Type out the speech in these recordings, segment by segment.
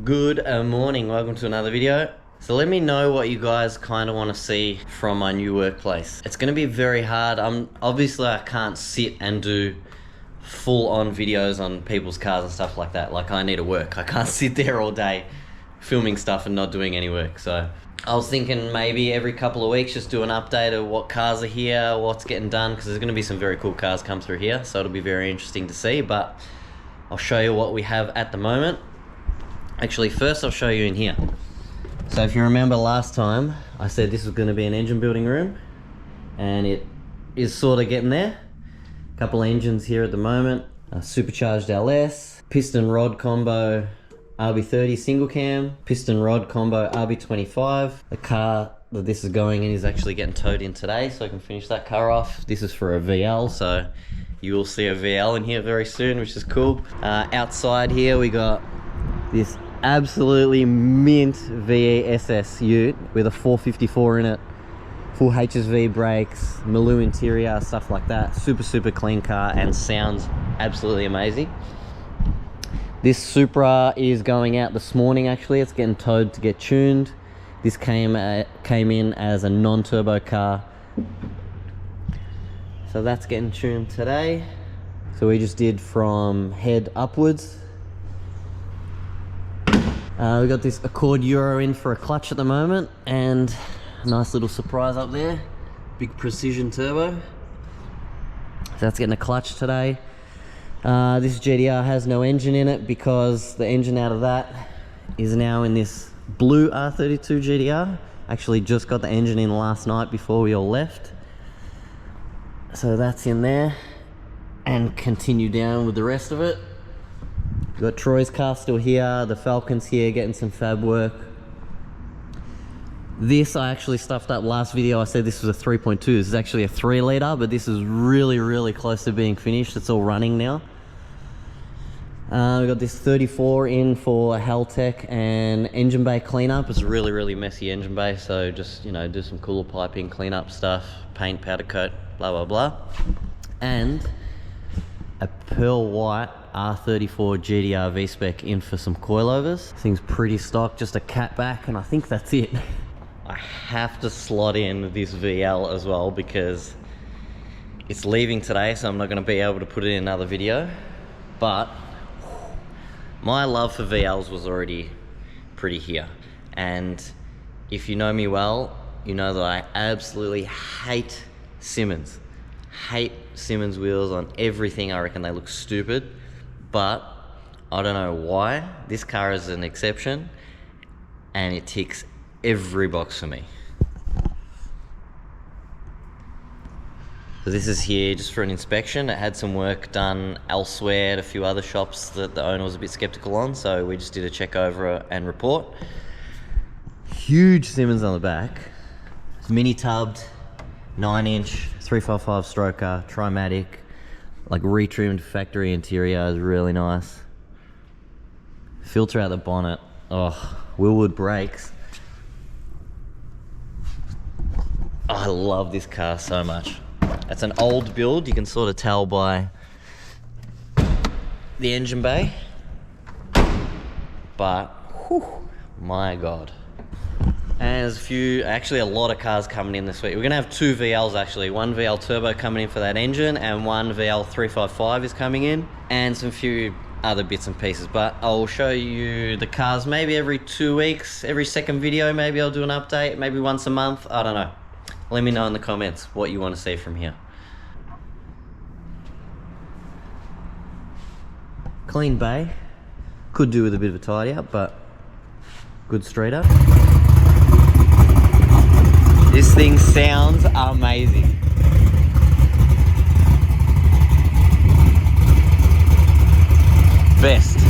Good morning, welcome to another video. So let me know what you guys kind of want to see from my new workplace. It's going to be very hard. Obviously I can't sit and do full-on videos on people's cars and stuff like that. Like, I need to work. I can't sit there all day filming stuff and not doing any work. So I was thinking maybe every couple of weeks just do an update of what cars are here, what's getting done, because there's going to be some very cool cars come through here, so it'll be very interesting to see. But I'll show you what we have at the moment. Actually, first I'll show you in here. So if you remember last time, I said this was going to be an engine building room, and it is sort of getting there. A couple of engines here at the moment. A supercharged LS, piston rod combo RB30 single cam, piston rod combo RB25. The car that this is going in is actually getting towed in today, so I can finish that car off. This is for a VL, so you will see a VL in here very soon, which is cool. Outside here we got this absolutely mint VESS ute with a 454 in it, full HSV brakes, Maloo interior, stuff like that. Super clean car and sounds absolutely amazing. This Supra is going out this morning. Actually, it's getting towed to get tuned. This came in as a non-turbo car, so that's getting tuned today. So we just did from head upwards. We got this Accord Euro in for a clutch at the moment, and a nice little surprise up there, big precision turbo. So that's getting a clutch today. This GDR has no engine in it because the engine out of that is now in this blue R32 GDR. Actually just got the engine in last night before we all left. So that's in there, and continue down with the rest of it. We've got Troy's car still here, the Falcon's here getting some fab work. This I actually stuffed up last video. I said this was a 3.2. This is actually a 3 litre, but this is really close to being finished. It's all running now. We've got this 34 in for Haltech and engine bay cleanup. It's a really messy engine bay, so just, you know, do some cooler piping, clean up stuff, paint, powder coat, blah. And a pearl white R34 GDR V-Spec in for some coilovers. This thing's pretty stock, just a cat back, and I think that's it. I have to slot in this VL as well because it's leaving today, so I'm not going to be able to put it in another video. But my love for VLs was already pretty here, and if you know me well, you know that I absolutely hate Simmons. Hate Simmons wheels on everything. I reckon they look stupid, but I don't know why. This car is an exception, and it ticks every box for me. So this is here just for an inspection. It had some work done elsewhere at a few other shops that the owner was a bit skeptical on, so we just did a check over and report. Huge Simmons on the back. It's mini tubbed, 9-inch, 355 stroker, Trimatic, like retrimmed factory interior is really nice. Filter out the bonnet. Oh, Willwood brakes. Oh, I love this car so much. It's an old build, you can sort of tell by the engine bay, but whew, my God. And there's actually a lot of cars coming in this week. We're gonna have 2 VLs actually. One VL turbo coming in for that engine, and one VL 355 is coming in, and some few other bits and pieces. But I'll show you the cars maybe every 2 weeks, every second video. Maybe I'll do an update, maybe once a month, I don't know. Let me know in the comments what you want to see from here. Clean bay. Could do with a bit of a tidy up, but good street up. This thing sounds amazing. Best.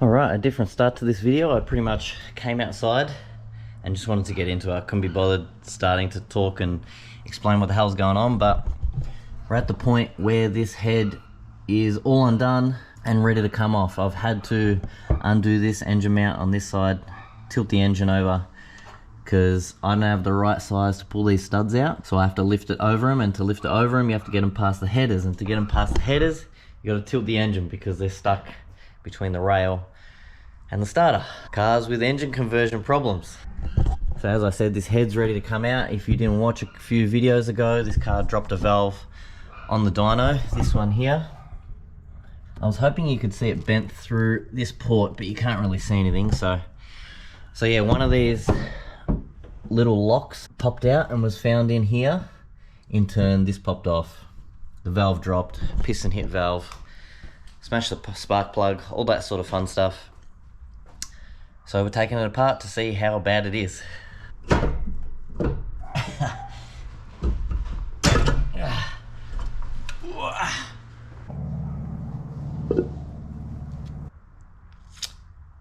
Alright, a different start to this video. I pretty much came outside and just wanted to get into it. I couldn't be bothered starting to talk and explain what the hell's going on, but we're at the point where this head is all undone and ready to come off. I've had to undo this engine mount on this side, tilt the engine over, because I don't have the right size to pull these studs out, so I have to lift it over them, and to lift it over them you have to get them past the headers, and to get them past the headers you got to tilt the engine because they're stuck between the rail and the starter. Cars with engine conversion problems. So as I said, this head's ready to come out. If you didn't watch a few videos ago, this car dropped a valve on the dyno, this one here. I was hoping you could see it bent through this port, but you can't really see anything. So yeah, one of these little locks popped out and was found in here. In turn, this popped off. The valve dropped, piston hit valve, smashed the spark plug, all that sort of fun stuff. So we're taking it apart to see how bad it is.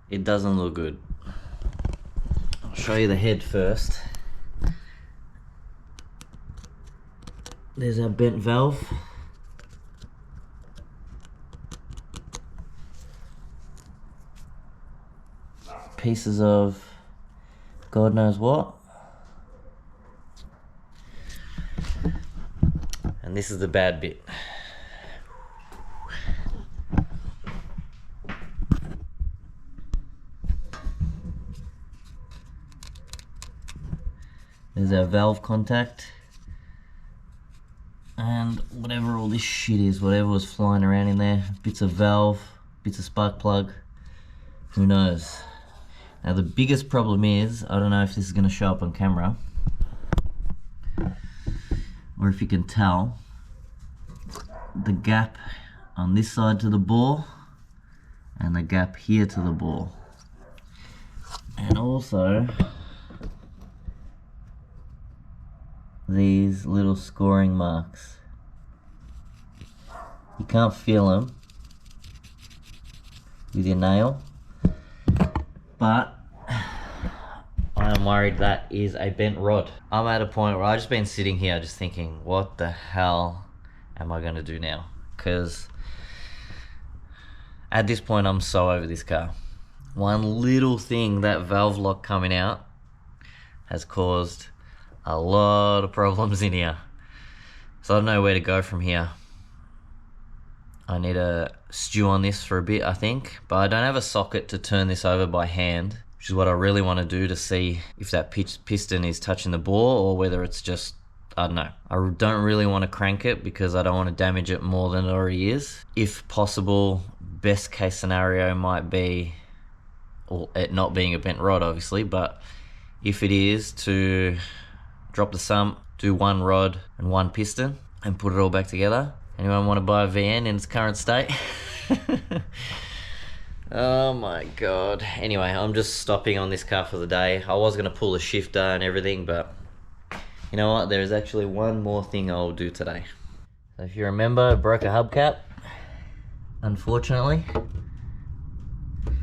It doesn't look good. I'll show you the head first. There's our bent valve. Pieces of God knows what. And this is the bad bit. There's our valve contact. And whatever all this shit is, whatever was flying around in there, bits of valve, bits of spark plug, who knows. Now the biggest problem is, I don't know if this is going to show up on camera, or if you can tell, the gap on this side to the bore, and the gap here to the bore. And also, these little scoring marks. You can't feel them with your nail, but I am worried that is a bent rod. I'm at a point where I've just been sitting here just thinking, what the hell am I gonna do now? Because at this point I'm so over this car. One little thing, that valve lock coming out, has caused a lot of problems in here. So I don't know where to go from here. I need to stew on this for a bit, I think, but I don't have a socket to turn this over by hand, which is what I really want to do to see if that piston is touching the bore or whether it's just, I don't know. I don't really want to crank it because I don't want to damage it more than it already is. If possible, best case scenario might be, well, it not being a bent rod obviously, but if it is, to drop the sump, do one rod and one piston and put it all back together. Anyone want to buy a VN in its current state? Oh my god. Anyway, I'm just stopping on this car for the day. I was going to pull the shifter and everything, but you know what? There is actually one more thing I'll do today. So if you remember, I broke a hubcap, unfortunately.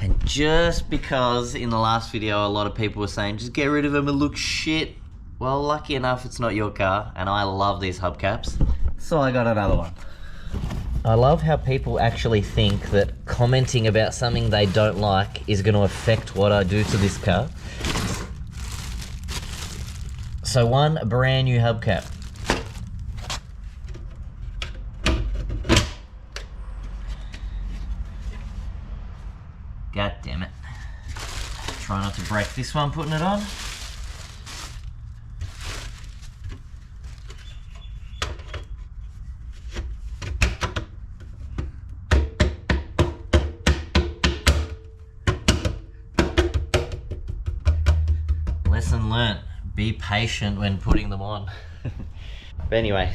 And just because in the last video a lot of people were saying, just get rid of them, it looks shit. Well, lucky enough it's not your car, and I love these hubcaps, so I got another one. I love how people actually think that commenting about something they don't like is going to affect what I do to this car. So one brand new hubcap. God damn it. Try not to break this one putting it on. Lesson learnt, be patient when putting them on. But anyway,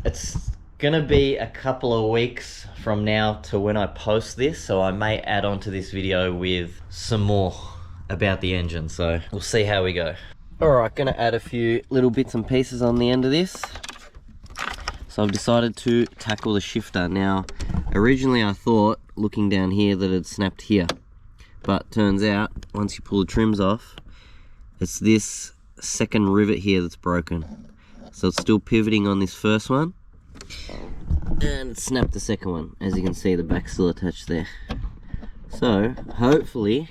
it's gonna be a couple of weeks from now to when I post this, so I may add on to this video with some more about the engine, so we'll see how we go. Alright, gonna add a few little bits and pieces on the end of this. So I've decided to tackle the shifter. Now, originally I thought looking down here that it had snapped here. But turns out, once you pull the trims off, it's this second rivet here that's broken. So it's still pivoting on this first one, and it snapped the second one. As you can see, the back's still attached there. So hopefully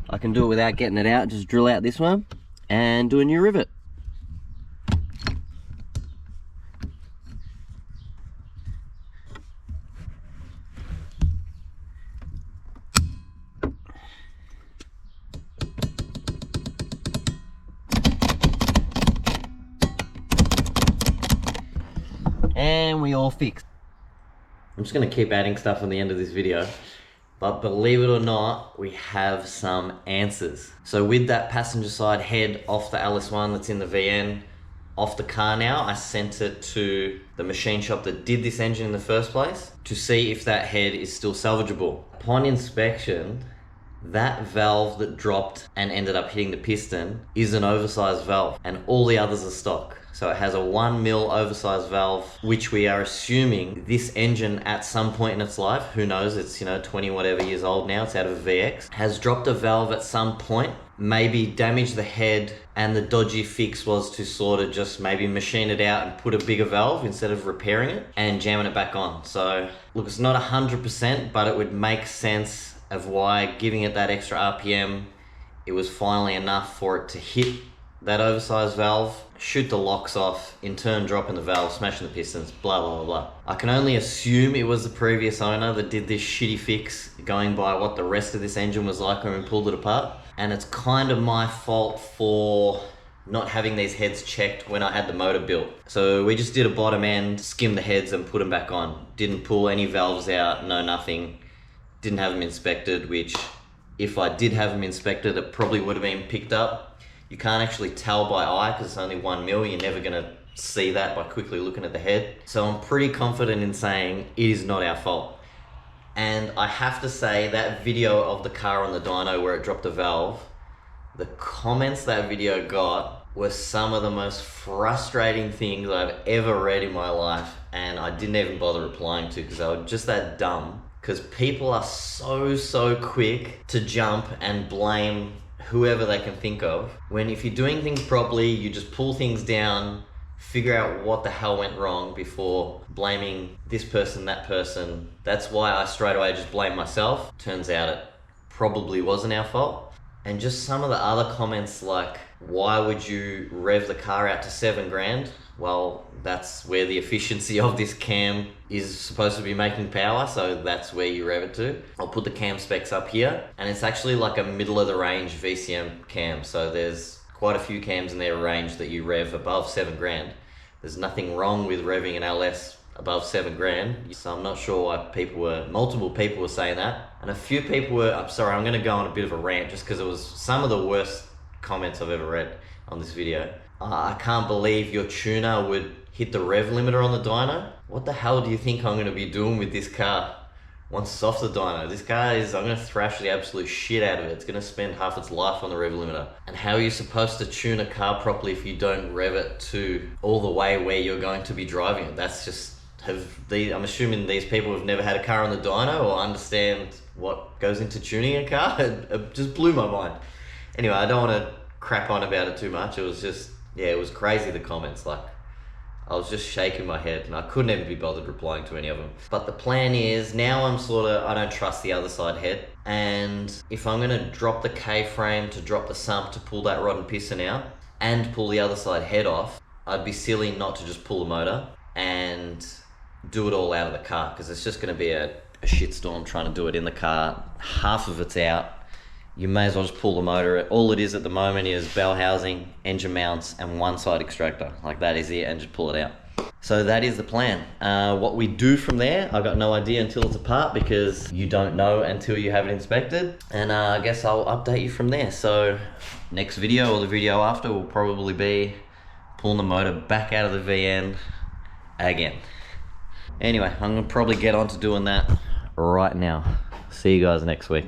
I can do it without getting it out. Just drill out this one and do a new rivet. And we all fixed. I'm just going to keep adding stuff on the end of this video, but believe it or not, we have some answers. So with that passenger side head off the LS1 that's in the VN, off the car now, I sent it to the machine shop that did this engine in the first place to see if that head is still salvageable. Upon inspection, that valve that dropped and ended up hitting the piston is an oversized valve, and all the others are stock. So it has a 1mm oversized valve, which we are assuming this engine at some point in its life, who knows, it's 20 whatever years old now, it's out of a VX, has dropped a valve at some point, maybe damaged the head, and the dodgy fix was to sort of just maybe machine it out and put a bigger valve instead of repairing it and jamming it back on. So look, it's not 100%, but it would make sense of why giving it that extra RPM, it was finally enough for it to hit that oversized valve, shoot the locks off, in turn dropping the valve, smashing the pistons, blah, blah, blah, blah. I can only assume it was the previous owner that did this shitty fix, going by what the rest of this engine was like when we pulled it apart. And it's kind of my fault for not having these heads checked when I had the motor built. So we just did a bottom end, skimmed the heads and put them back on. Didn't pull any valves out, no nothing. Didn't have them inspected, which if I did have them inspected, it probably would have been picked up. You can't actually tell by eye because it's only 1mm. You're never going to see that by quickly looking at the head. So I'm pretty confident in saying it is not our fault. And I have to say that video of the car on the dyno where it dropped the valve, the comments that video got were some of the most frustrating things I've ever read in my life. And I didn't even bother replying to because they were just that dumb. Because people are so quick to jump and blame whoever they can think of, when if you're doing things properly, you just pull things down, figure out what the hell went wrong before blaming this person, that person. That's why I straight away just blame myself. Turns out it probably wasn't our fault. And just some of the other comments like, why would you rev the car out to 7 grand? Well, that's where the efficiency of this cam is supposed to be making power, so that's where you rev it to. I'll put the cam specs up here, and it's actually like a middle of the range VCM cam, so there's quite a few cams in their range that you rev above 7 grand. There's nothing wrong with revving an LS above 7 grand, so I'm not sure why multiple people were saying that, and a few people were, I'm sorry, I'm gonna go on a bit of a rant just because it was some of the worst comments I've ever read on this video. I can't believe your tuner would hit the rev limiter on the dyno. What the hell do you think I'm going to be doing with this car once it's off the dyno? This car is, I'm going to thrash the absolute shit out of it. It's going to spend half its life on the rev limiter. And how are you supposed to tune a car properly if you don't rev it to all the way where you're going to be driving it? That's just, I'm assuming these people have never had a car on the dyno or understand what goes into tuning a car. It just blew my mind. Anyway, I don't want to crap on about it too much. It was just, yeah, it was crazy, the comments. Like, I was just shaking my head and I couldn't even be bothered replying to any of them. But the plan is, now I don't trust the other side head. And if I'm gonna drop the K-frame to drop the sump to pull that rod and piston out and pull the other side head off, I'd be silly not to just pull the motor and do it all out of the car, because it's just gonna be a shitstorm trying to do it in the car. Half of it's out. You may as well just pull the motor. All it is at the moment is bell housing, engine mounts, and one side extractor. Like, that is it, and just pull it out. So that is the plan. What we do from there, I got no idea until it's apart, because you don't know until you have it inspected. And I guess I'll update you from there. So next video or the video after will probably be pulling the motor back out of the VN again. Anyway, I'm gonna probably get on to doing that right now. See you guys next week.